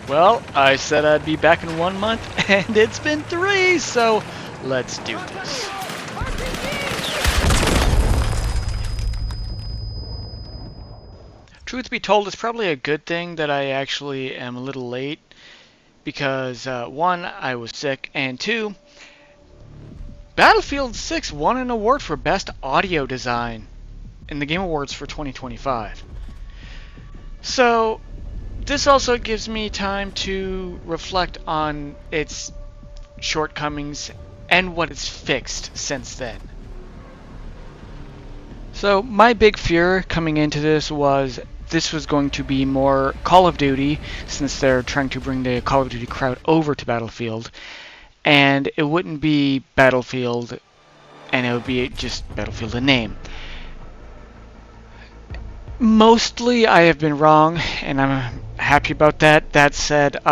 Well, I said I'd be back in 1 month, and it's been 3, so let's do this. Truth be told, it's probably a good thing that I actually am a little late, because one, I was sick, and two, Battlefield 6 won an award for Best Audio Design in the Game Awards for 2025. So, this also gives me time to reflect on its shortcomings and what it's fixed since then. So my big fear coming into this was going to be more Call of Duty, since they're trying to bring the Call of Duty crowd over to Battlefield, and it wouldn't be Battlefield, and it would be just Battlefield in name. Mostly I have been wrong, and I'm happy about that. That said,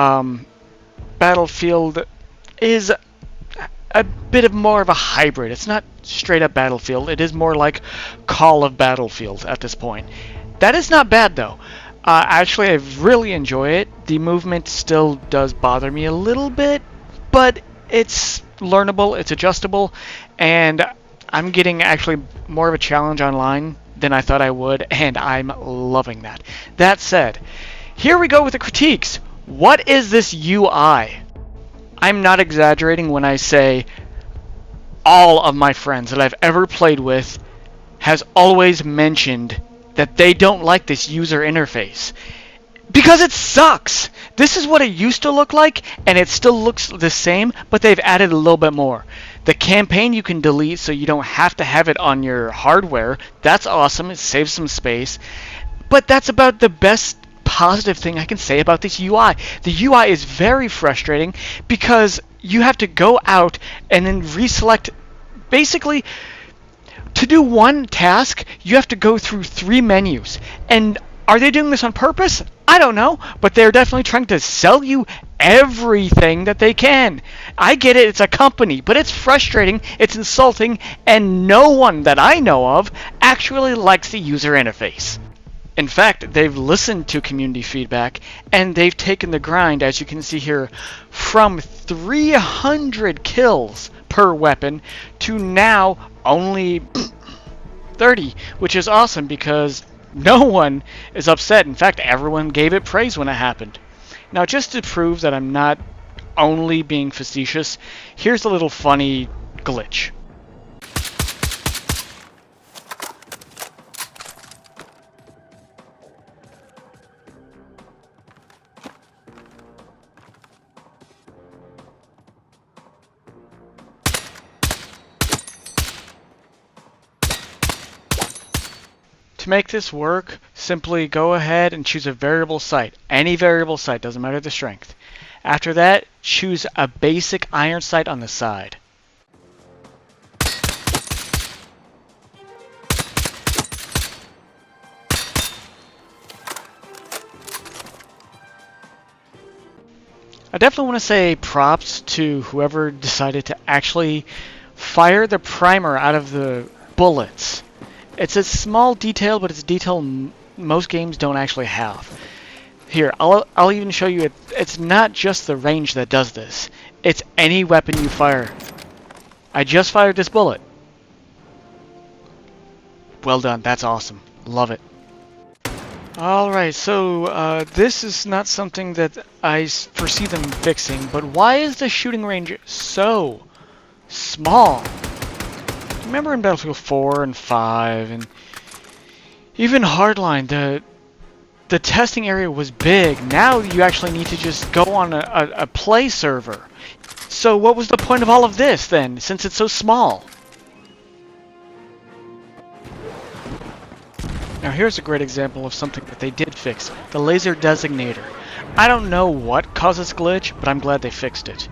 Battlefield is a bit of more of a hybrid. It's not straight up Battlefield. It is more like Call of Battlefield at this point. That is not bad though. Actually, I really enjoy it. The movement still does bother me a little bit, but it's learnable, it's adjustable, and I'm getting actually more of a challenge online than I thought I would, and I'm loving that. That said, here we go with the critiques. What is this UI? I'm not exaggerating when I say all of my friends that I've ever played with has always mentioned that they don't like this user interface. Because it sucks! This is what it used to look like, and it still looks the same, but they've added a little bit more. The campaign you can delete so you don't have to have it on your hardware. That's awesome, it saves some space. But that's about the best positive thing I can say about this UI. The UI is very frustrating because you have to go out and then reselect. Basically, to do one task, you have to go through 3 menus. And are they doing this on purpose? I don't know, but they're definitely trying to sell you everything that they can. I get it, it's a company, but it's frustrating, it's insulting, and no one that I know of actually likes the user interface. In fact, they've listened to community feedback, and they've taken the grind, as you can see here, from 300 kills per weapon to now only 30, which is awesome because no one is upset. In fact, everyone gave it praise when it happened. Now, just to prove that I'm not only being facetious, here's a little funny glitch. To make this work, simply go ahead and choose a variable sight. Any variable sight, doesn't matter the strength. After that, choose a basic iron sight on the side. I definitely want to say props to whoever decided to actually fire the primer out of the bullets. It's a small detail, but it's a detail most games don't actually have. Here, I'll even show you it's not just the range that does this. It's any weapon you fire. I just fired this bullet. Well done, that's awesome. Love it. Alright, so this is not something that I foresee them fixing, but why is the shooting range so small? Remember in Battlefield 4 and 5 and even Hardline, the testing area was big. Now you actually need to just go on a play server. So what was the point of all of this then, since it's so small? Now here's a great example of something that they did fix, the laser designator. I don't know what caused this glitch, but I'm glad they fixed it.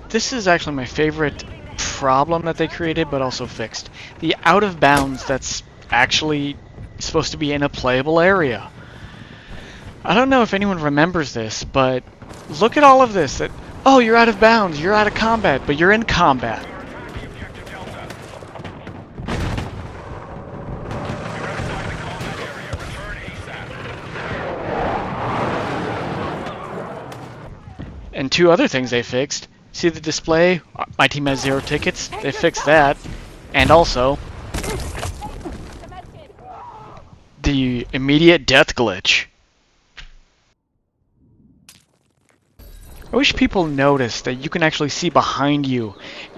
This is actually my favorite problem that they created, but also fixed. The out of bounds that's actually supposed to be in a playable area. I don't know if anyone remembers this, but look at all of this. Oh, you're out of bounds, you're out of combat, but you're in combat. And two other things they fixed. See the display? My team has 0 tickets. They fixed that. And also, the immediate death glitch. I wish people noticed that you can actually see behind you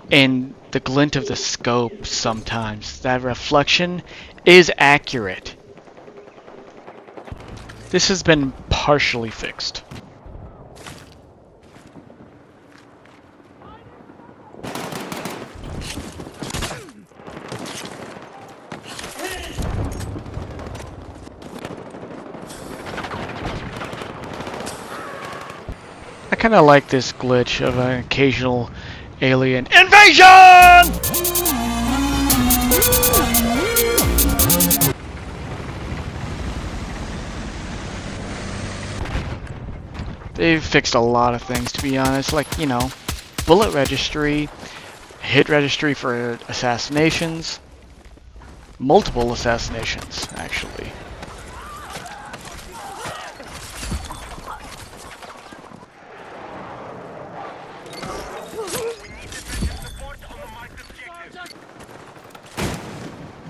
in the glint of the scope sometimes. That reflection is accurate. This has been partially fixed. I kind of like this glitch of an occasional alien invasion! They've fixed a lot of things, to be honest, like, you know, bullet registry, hit registry for assassinations, multiple assassinations, actually.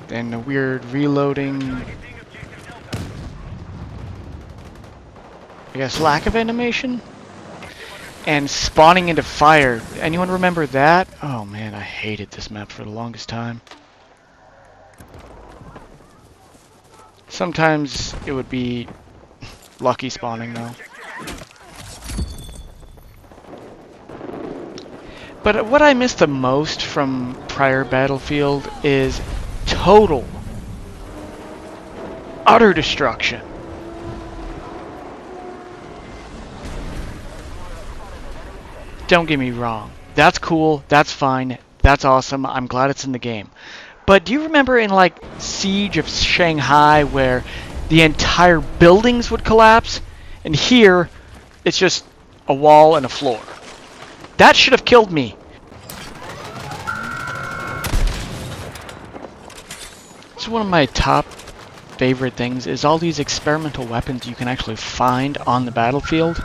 And the weird reloading, I guess, lack of animation, and spawning into fire. Anyone remember that? Oh man, I hated this map for the longest time. Sometimes it would be lucky spawning though. But what I miss the most from prior Battlefield is total, utter destruction. Don't get me wrong. That's cool. That's fine. That's awesome. I'm glad it's in the game. But do you remember in like Siege of Shanghai where the entire buildings would collapse? And here, it's just a wall and a floor. That should have killed me. So one of my top favorite things is all these experimental weapons you can actually find on the battlefield.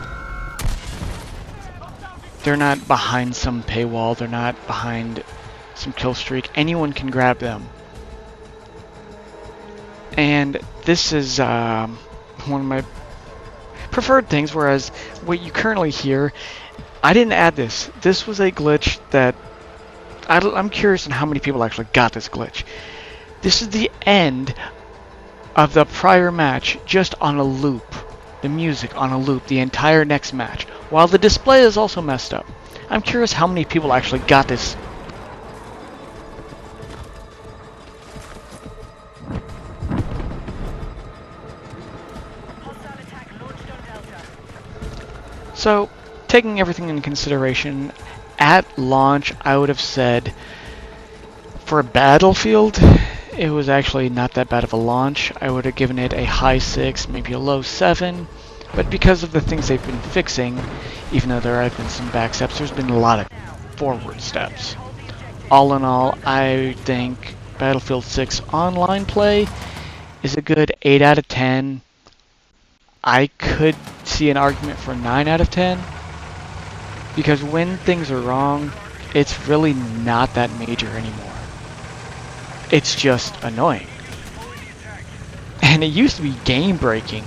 They're not behind some paywall, they're not behind some kill streak. Anyone can grab them. And this is one of my preferred things, whereas what you currently hear, I didn't add this. This was a glitch that I'm curious on how many people actually got this glitch. This is the end of the prior match, just on a loop. The music on a loop, the entire next match, while the display is also messed up. I'm curious how many people actually got this. So, taking everything into consideration, at launch I would have said for a Battlefield, it was actually not that bad of a launch. I would have given it a high 6, maybe a low 7. But because of the things they've been fixing, even though there have been some back steps, there's been a lot of forward steps. All in all, I think Battlefield 6 online play is a good 8 out of 10. I could see an argument for 9 out of 10. Because when things are wrong, it's really not that major anymore. It's just annoying. And it used to be game breaking.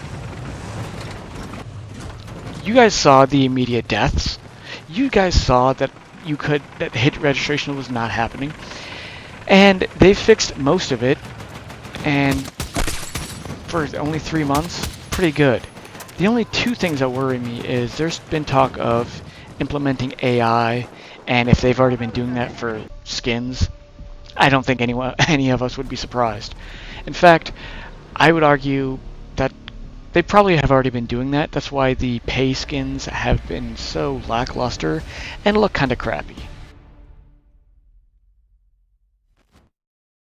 You guys saw the immediate deaths. You guys saw that that hit registration was not happening. And they fixed most of it. And for only 3 months, pretty good. The only two things that worry me is there's been talk of implementing AI, and if they've already been doing that for skins, I don't think any of us would be surprised. In fact, I would argue that they probably have already been doing that. That's why the pay skins have been so lackluster and look kind of crappy.